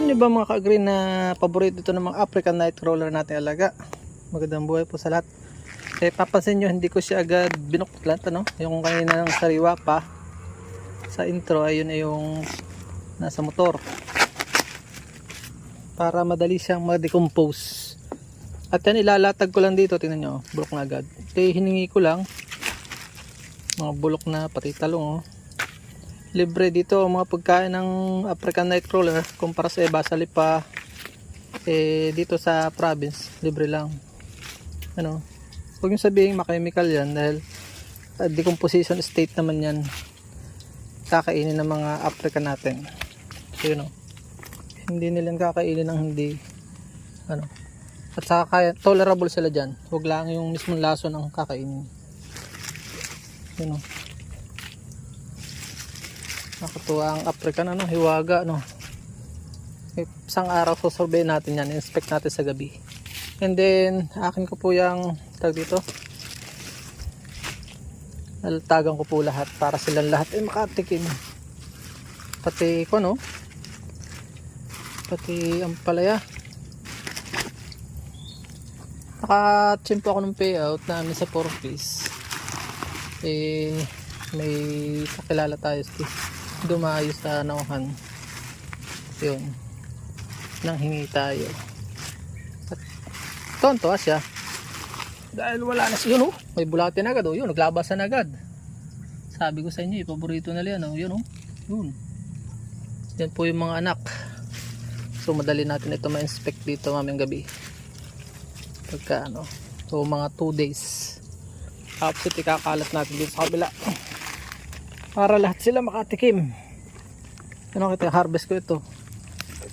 Alam niyo ba mga ka-green na paborito ito ng mga African Nightcrawler natin alaga? Magandang buhay po sa lahat. Papansin nyo, hindi ko siya agad binuklat, ano? Yung kanina ng sariwa pa sa intro, ayun ay yung nasa motor para madali siyang ma-decompose. At yan, ilalatag ko lang dito, tingnan nyo, bulok na agad. Hiningi ko lang mga bulok na pati talong, oh. Libre dito ang mga pagkain ng African Nightcrawler kumpara sa iba sa Lipa, dito sa province libre lang, ano. Huwag yung sabihin makemikal yan dahil decomposition state naman yan, kakainin ng mga African natin. So yun, hindi nilang kakainin ng hindi, ano, at saka kaya, tolerable sila dyan. Huwag lang yung mismong laso ng kakainin. Yun, nakatuwa ang African, ano, hiwaga, ano. Isang araw susurvey natin yan, inspect natin sa gabi. And then akin ko po yung tag dito, nalatagan ko po lahat para silang lahat ay makatikim, pati ko, no, pati ang palaya. Nakachimpo ako ng payout namin sa 4 piece. May kakilala tayo dumayo sa nauhan, yun, nang hingi tayo at tonto siya dahil wala na siya, yun, may bulatin agad, yun, naglabasan agad. Sabi ko sa inyo, paborito na yan, yun, yun, yan po yung mga anak. So madali natin ito ma-inspect dito mamayang gabi pagka, ano, so mga 2 days tapos ikakalat natin dito sa kabila para lahat sila makatikim. Ano, kita harvest ko ito,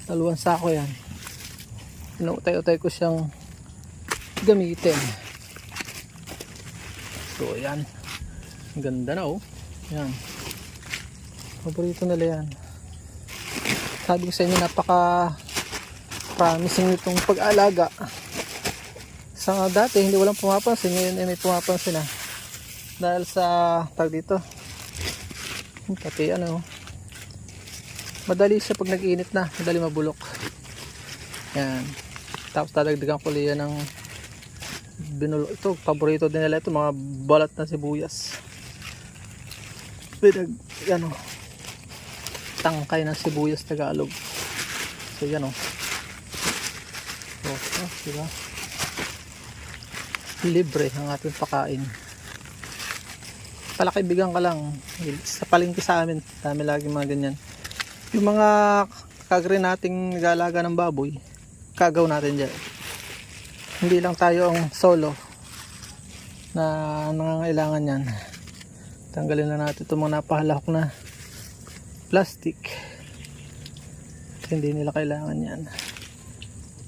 2 sako yan, inutay-utay ko siyang gamitin. So yan, ganda na, yan, paborito nila yan. Sabi ko sa inyo, napaka promising itong pag-alaga. Sa dati hindi walang pumapansin, ngayon ay may pumapansin na dahil sa tag dito, pati ano, madali siya pag nag-init na, madali mabulok. Yan, tapos dadagdagan ko liyan ng binulok. Ito, paborito din nila ito, mga balat na sibuyas. Yan, tangkay ng sibuyas Tagalog. So yan, diba? Libre ang ating pakain. Palakaibigan ka lang sa palengke sa amin, dami lagi mga ganyan. Yung mga kagre nating nag-aalaga ng baboy, kagaw natin dyan. Hindi lang tayo ang solo na nangangailangan yan. Tanggalin na natin itong mga napahalak na plastic, hindi nila kailangan yan.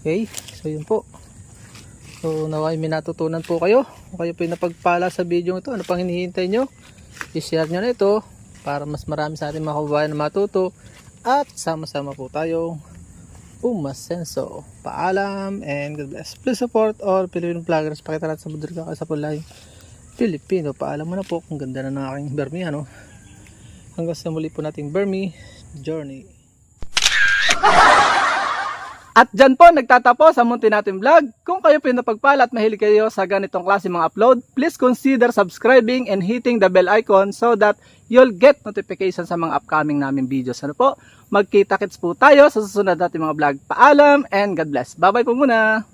Okay, so yun po. So naway may natutunan po kayo. Kung kayo po yung napagpala sa video ito, ano pang hinihintay nyo? I-share nyo na ito para mas marami sa ating mga kababayan na matuto at sama-sama po tayong umasenso. Paalam and God bless. Please support all Filipino vloggers. Pakita natin sa mundo ka sa pulay Pilipino. Paalam mo na po kung ganda na ng aking Burmese, ano. Hanggang sa muli po nating Burmese journey. At dyan po nagtatapos ang munti natin vlog. Kung kayo pinapagpala at mahilig kayo sa ganitong klase mga upload, please consider subscribing and hitting the bell icon so that you'll get notification sa mga upcoming namin videos. Ano po? Magkita-kits po tayo sa susunod natin mga vlog. Paalam and God bless. Bye bye po muna.